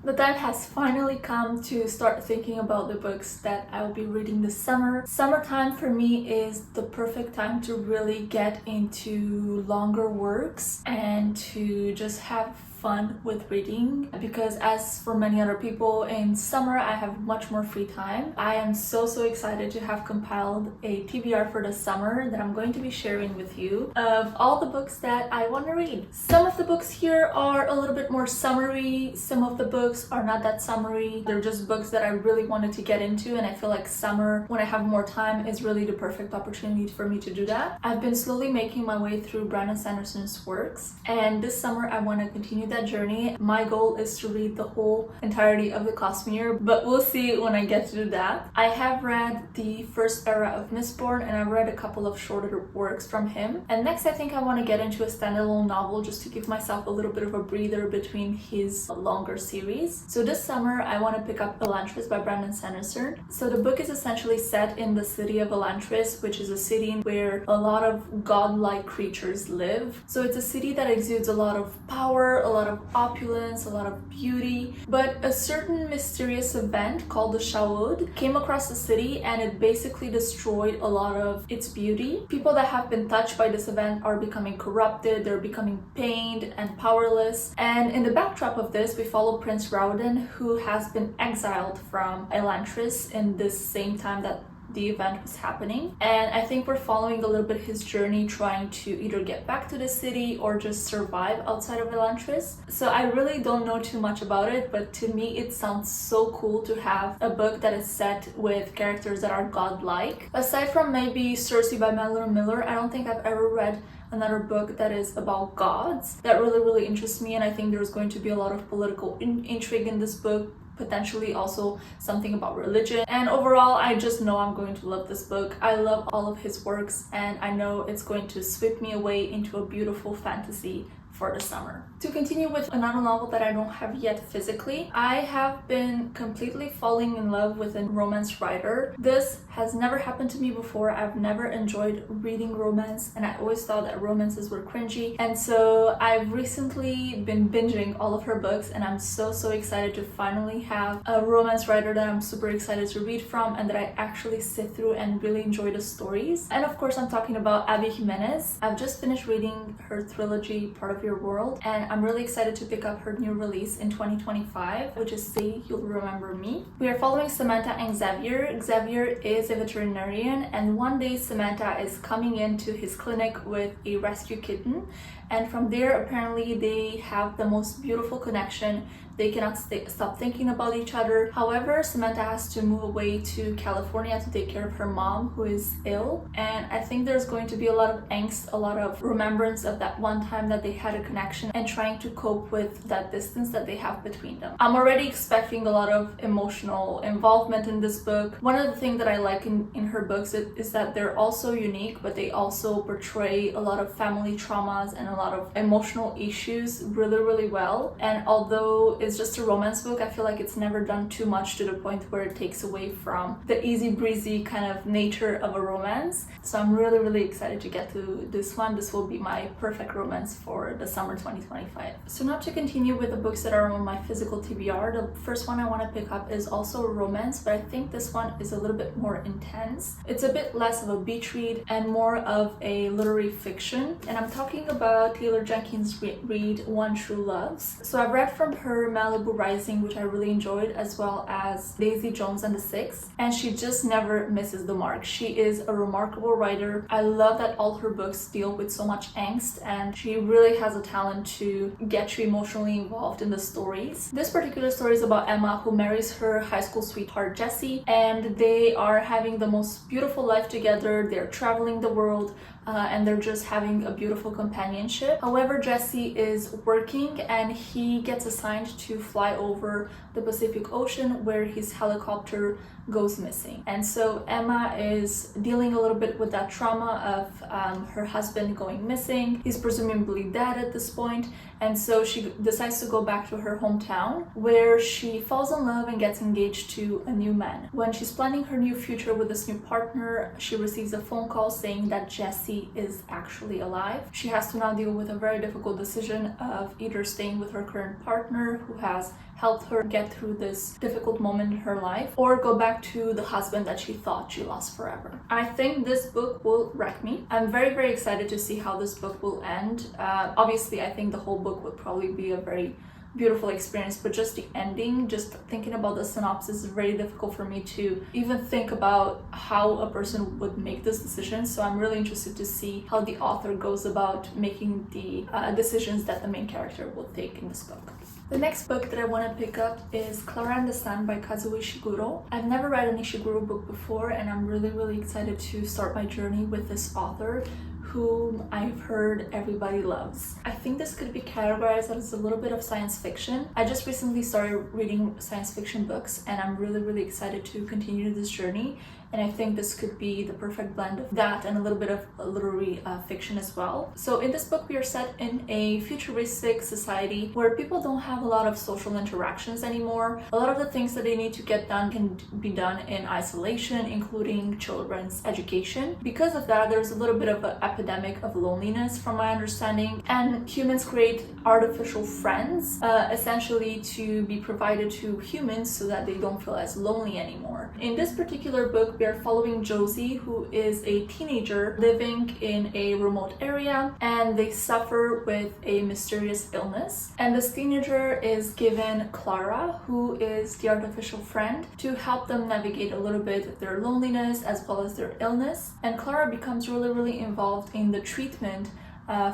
The time has finally come to start thinking about the books that I will be reading this summer. Summertime for me is the perfect time to really get into longer works and to just have fun with reading, because as for many other people, in summer I have much more free time. I am so excited to have compiled a TBR for the summer that I'm going to be sharing with you of all the books that I want to read. Some of the books here are a little bit more summery, some of the books are not that summery. They're just books that I really wanted to get into, and I feel like summer, when I have more time, is really the perfect opportunity for me to do that. I've been slowly making my way through Brandon Sanderson's works, and this summer I want to continue that journey. My goal is to read the whole entirety of the Cosmere, but we'll see when I get to do that. I have read the first era of Mistborn, and I've read a couple of shorter works from him. And next I think I want to get into a standalone novel just to give myself a little bit of a breather between his longer series. So this summer I want to pick up Elantris by Brandon Sanderson. So the book is essentially set in the city of Elantris, which is a city where a lot of godlike creatures live. So it's a city that exudes a lot of power, a lot of opulence, a lot of beauty, but a certain mysterious event called the Shaud came across the city and it basically destroyed a lot of its beauty. People that have been touched by this event are becoming corrupted, they're becoming pained and powerless. And in the backdrop of this, we follow Prince Raoden, who has been exiled from Elantris in this same time that the event was happening, and I think we're following a little bit his journey trying to either get back to the city or just survive outside of Elantris. So I really don't know too much about it, but to me it sounds so cool to have a book that is set with characters that are godlike. Aside from maybe Circe by Madeline Miller, I don't think I've ever read another book that is about gods that really interests me, and I think there's going to be a lot of political intrigue in this book, potentially also something about religion. And overall, I just know I'm going to love this book. I love all of his works, and I know it's going to sweep me away into a beautiful fantasy for the summer. To continue with another novel that I don't have yet physically, I have been completely falling in love with a romance writer. This has never happened to me before. I've never enjoyed reading romance, and I always thought that romances were cringy. And so I've recently been binging all of her books, and I'm so excited to finally have a romance writer that I'm super excited to read from and that I actually sit through and really enjoy the stories. And of course, I'm talking about Abby Jimenez. I've just finished reading her trilogy, Part of Your World, and I'm really excited to pick up her new release in 2025, which is Say You'll Remember Me. We are following Samantha and Xavier. Xavier is a veterinarian, and one day Samantha is coming into his clinic with a rescue kitten, and from there apparently they have the most beautiful connection. They cannot stop thinking about each other. However, Samantha has to move away to California to take care of her mom, who is ill. And I think there's going to be a lot of angst, a lot of remembrance of that one time that they had a connection, and trying to cope with that distance that they have between them. I'm already expecting a lot of emotional involvement in this book. One of the things that I like in her books is that they're also unique, but they also portray a lot of family traumas and a lot of emotional issues really well. And although it's just a romance book, I feel like it's never done too much to the point where it takes away from the easy breezy kind of nature of a romance. So I'm really excited to get to this one. This will be my perfect romance for the summer 2025. So now to continue with the books that are on my physical TBR, the first one I want to pick up is also a romance, but I think this one is a little bit more intense. It's a bit less of a beach read and more of a literary fiction, and I'm talking about Taylor Jenkins' Reid, One True Loves. So I've read from her Malibu Rising, which I really enjoyed, as well as Daisy Jones and the Six, and she just never misses the mark. She is a remarkable writer. I love that all her books deal with so much angst, and she really has a talent to get you emotionally involved in the stories. This particular story is about Emma, who marries her high school sweetheart Jesse, and they are having the most beautiful life together. They're traveling the world, and they're just having a beautiful companionship. However, Jesse is working and he gets assigned to fly over the Pacific Ocean, where his helicopter goes missing. And so Emma is dealing a little bit with that trauma of her husband going missing. He's presumably dead at this point, and so she decides to go back to her hometown, where she falls in love and gets engaged to a new man. When she's planning her new future with this new partner, she receives a phone call saying that Jesse is actually alive. She has to now deal deal with a very difficult decision of either staying with her current partner who has helped her get through this difficult moment in her life, or go back to the husband that she thought she lost forever. I think this book will wreck me. I'm very, very excited to see how this book will end. Obviously, I think the whole book would probably be a very beautiful experience, but just the ending, just thinking about the synopsis is very difficult for me to even think about how a person would make this decision. So I'm really interested to see how the author goes about making the decisions that the main character will take in this book. The next book that I want to pick up is Klara and the Sun by Kazuo Ishiguro. I've never read an Ishiguro book before, and I'm really, really excited to start my journey with this author whom I've heard everybody loves. I think this could be categorized as a little bit of science fiction. I just recently started reading science fiction books, and I'm really, really excited to continue this journey. And I think this could be the perfect blend of that and a little bit of literary fiction as well. So in this book, we are set in a futuristic society where people don't have a lot of social interactions anymore. A lot of the things that they need to get done can be done in isolation, including children's education. Because of that, there's a little bit of an epidemic of loneliness from my understanding, and humans create artificial friends, essentially to be provided to humans so that they don't feel as lonely anymore. In this particular book, we are following Josie, who is a teenager living in a remote area, and they suffer with a mysterious illness. And this teenager is given Klara, who is the artificial friend, to help them navigate a little bit their loneliness as well as their illness. And Klara becomes really, really involved in the treatment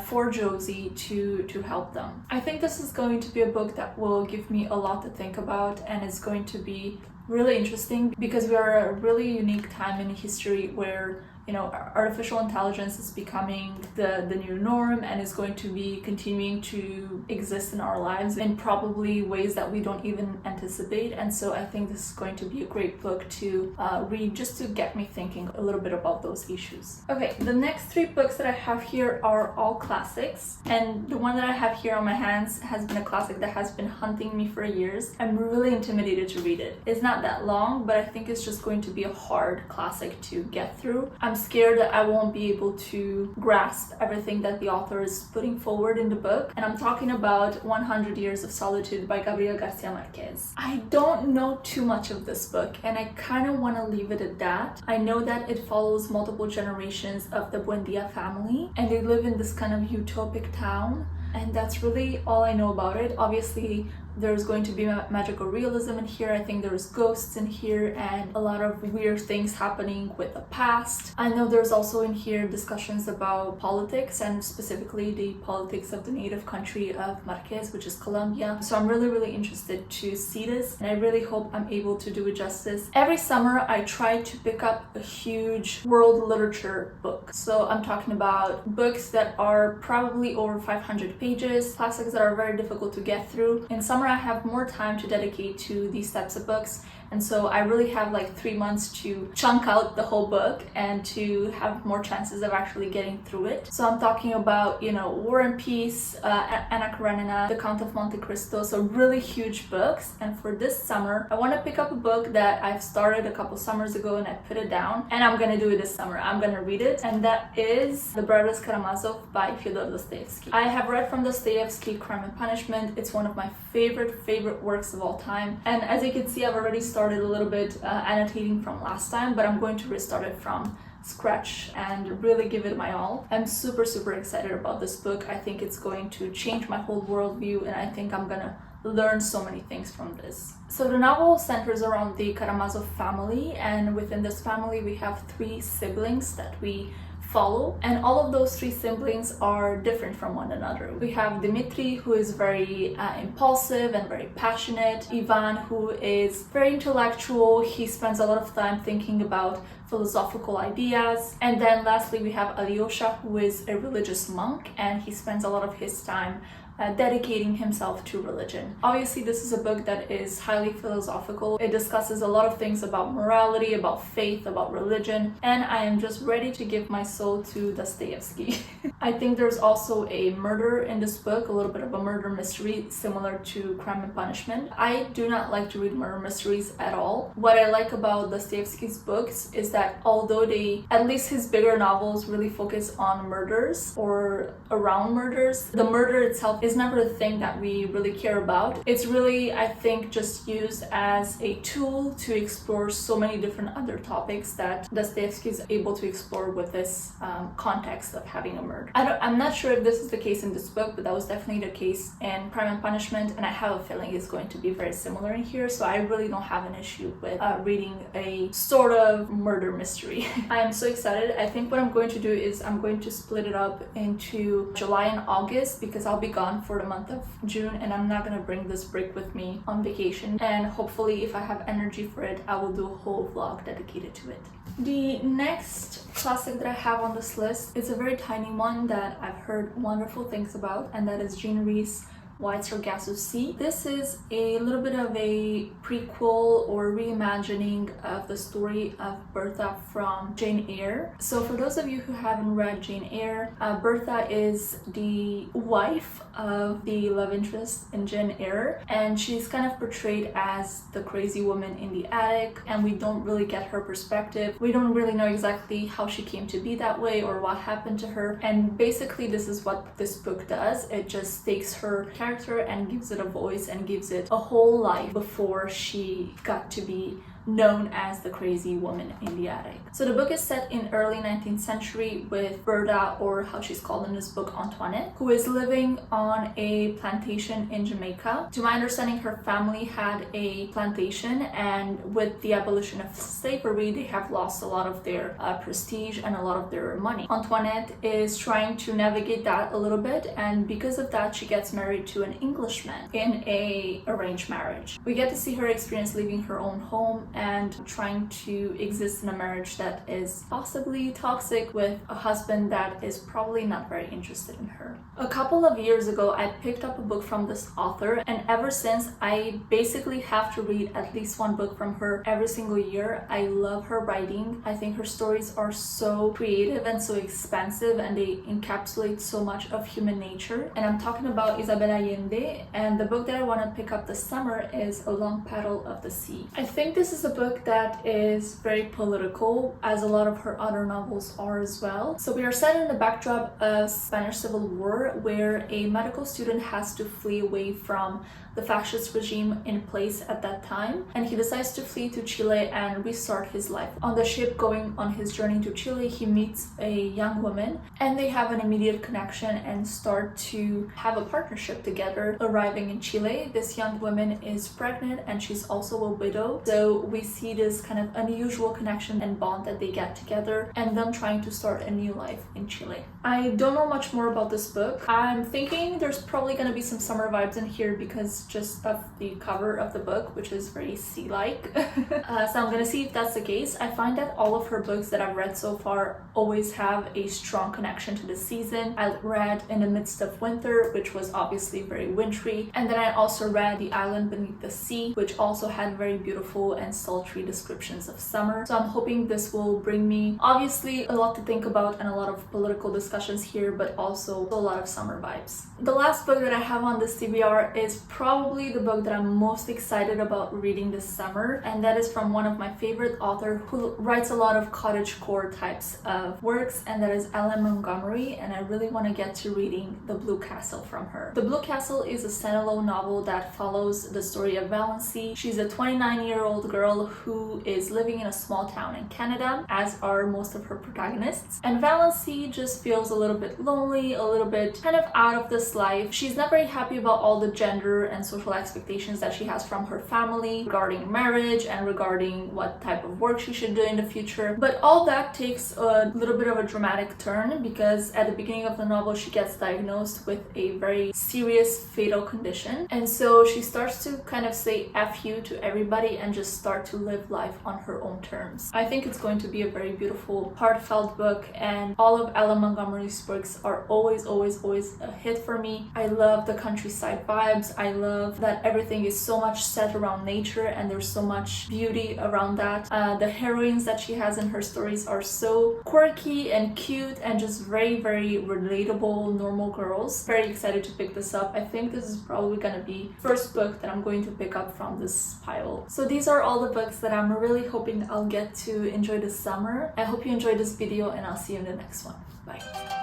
for Josie to help them. I think this is going to be a book that will give me a lot to think about, and it's going to be really interesting because we are at a really unique time in history where, you know, artificial intelligence is becoming the new norm and is going to be continuing to exist in our lives in probably ways that we don't even anticipate. And so I think this is going to be a great book to read, just to get me thinking a little bit about those issues. Okay, the next three books that I have here are all classics, and the one that I have here on my hands has been a classic that has been hunting me for years. I'm really intimidated to read it. It's not that long, but I think it's just going to be a hard classic to get through. I'm scared that I won't be able to grasp everything that the author is putting forward in the book, and I'm talking about 100 Years of Solitude by Gabriel García Márquez. I don't know too much of this book, and I kind of want to leave it at that. I know that it follows multiple generations of the Buendia family, and they live in this kind of utopic town, and that's really all I know about it. Obviously, there's going to be magical realism in here. I think there's ghosts in here and a lot of weird things happening with the past. I know there's also in here discussions about politics, and specifically the politics of the native country of Márquez, which is Colombia. So I'm really, really interested to see this, and I really hope I'm able to do it justice. Every summer, I try to pick up a huge world literature book. So I'm talking about books that are probably over 500 pages, classics that are very difficult to get through. In summer, I have more time to dedicate to these types of books, and so I really have like 3 months to chunk out the whole book and to have more chances of actually getting through it. So I'm talking about, you know, War and Peace, Anna Karenina, The Count of Monte Cristo, so really huge books. And for this summer, I want to pick up a book that I've started a couple summers ago and I put it down, and I'm gonna do it this summer. I'm gonna read it, and that is The Brothers Karamazov by Fyodor Dostoevsky. I have read from Dostoevsky Crime and Punishment. It's one of my favorite works of all time, and as you can see, I've already started a little bit annotating from last time, but I'm going to restart it from scratch and really give it my all. I'm super excited about this book. I think it's going to change my whole worldview, and I think I'm gonna learn so many things from this. So the novel centers around the Karamazov family, and within this family we have 3 siblings that we follow, and all of those 3 siblings are different from one another. We have Dmitry, who is very impulsive and very passionate, Ivan, who is very intellectual. He spends a lot of time thinking about philosophical ideas, and then lastly we have Alyosha, who is a religious monk, and he spends a lot of his time dedicating himself to religion. Obviously, this is a book that is highly philosophical. It discusses a lot of things about morality, about faith, about religion, and I am just ready to give my soul to Dostoevsky. I think there's also a murder in this book, a little bit of a murder mystery similar to Crime and Punishment. I do not like to read murder mysteries at all. What I like about Dostoevsky's books is that although at least his bigger novels really focus on murders or around murders, the murder itself is never the thing that we really care about. It's really, I think, just used as a tool to explore so many different other topics that Dostoevsky is able to explore with this context of having a murder. I'm not sure if this is the case in this book, but that was definitely the case in Crime and Punishment, and I have a feeling it's going to be very similar in here, so I really don't have an issue with reading a sort of murder mystery. I am so excited. I think what I'm going to do is I'm going to split it up into July and August because I'll be gone for the month of June and I'm not going to bring this break with me on vacation, and hopefully if I have energy for it, I will do a whole vlog dedicated to it. The next classic that I have on this list is a very tiny one that I've heard wonderful things about, and that is Rhys White's Sargasso Sea. This is a little bit of a prequel or reimagining of the story of Bertha from Jane Eyre. So for those of you who haven't read Jane Eyre, Bertha is the wife of the love interest in Jane Eyre, and she's kind of portrayed as the crazy woman in the attic, and we don't really get her perspective. We don't really know exactly how she came to be that way or what happened to her, and basically this is what this book does. It just takes her character and gives it a voice and gives it a whole life before she got to be known as the crazy woman in the attic. So the book is set in early 19th century with Bertha, or how she's called in this book, Antoinette, who is living on a plantation in Jamaica. To my understanding, her family had a plantation, and with the abolition of slavery, they have lost a lot of their prestige and a lot of their money. Antoinette is trying to navigate that a little bit, and because of that, she gets married to an Englishman in a arranged marriage. We get to see her experience leaving her own home and trying to exist in a marriage that is possibly toxic with a husband that is probably not very interested in her. A couple of years ago, I picked up a book from this author, and ever since, I basically have to read at least one book from her every single year. I love her writing. I think her stories are so creative and so expansive, and they encapsulate so much of human nature. And I'm talking about Isabel Allende, and the book that I want to pick up this summer is A Long Petal of the Sea. I think this is a book that is very political, as a lot of her other novels are as well. So we are set in the backdrop of Spanish Civil War, where a medical student has to flee away from the fascist regime in place at that time, and he decides to flee to Chile and restart his life. On the ship going on his journey to Chile, he meets a young woman, and they have an immediate connection and start to have a partnership together. Arriving in Chile, this young woman is pregnant and she's also a widow, so we see this kind of unusual connection and bond that they get together, and them trying to start a new life in Chile. I don't know much more about this book. I'm thinking there's probably going to be some summer vibes in here because just of the cover of the book, which is very sea-like. So I'm gonna see if that's the case. I find that all of her books that I've read so far always have a strong connection to the season. I read In the Midst of Winter, which was obviously very wintry, and then I also read The Island Beneath the Sea, which also had very beautiful and sultry descriptions of summer. So I'm hoping this will bring me obviously a lot to think about and a lot of political discussions here, but also a lot of summer vibes. The last book that I have on this TBR is probably the book that I'm most excited about reading this summer, and that is from one of my favorite authors who writes a lot of cottagecore types of works, and that is Montgomery, and I really want to get to reading The Blue Castle from her. The Blue Castle is a standalone novel that follows the story of Valency. She's a 29-year-old girl who is living in a small town in Canada, as are most of her protagonists, and Valency just feels a little bit lonely, a little bit kind of out of this life. She's not very happy about all the gender and social expectations that she has from her family regarding marriage and regarding what type of work she should do in the future. But all that takes a little bit of a dramatic turn because at the beginning of the novel she gets diagnosed with a very serious fatal condition, and so she starts to kind of say F you to everybody and just start start to live life on her own terms. I think it's going to be a very beautiful, heartfelt book, and all of Ella Montgomery's books are always a hit for me. I love the countryside vibes. I love that everything is so much set around nature and there's so much beauty around that. The heroines that she has in her stories are so quirky and cute and just very relatable, normal girls. Very excited to pick this up. I think this is probably gonna be first book that I'm going to pick up from this pile. So these are all the books that I'm really hoping I'll get to enjoy this summer. I hope you enjoyed this video, and I'll see you in the next one. Bye.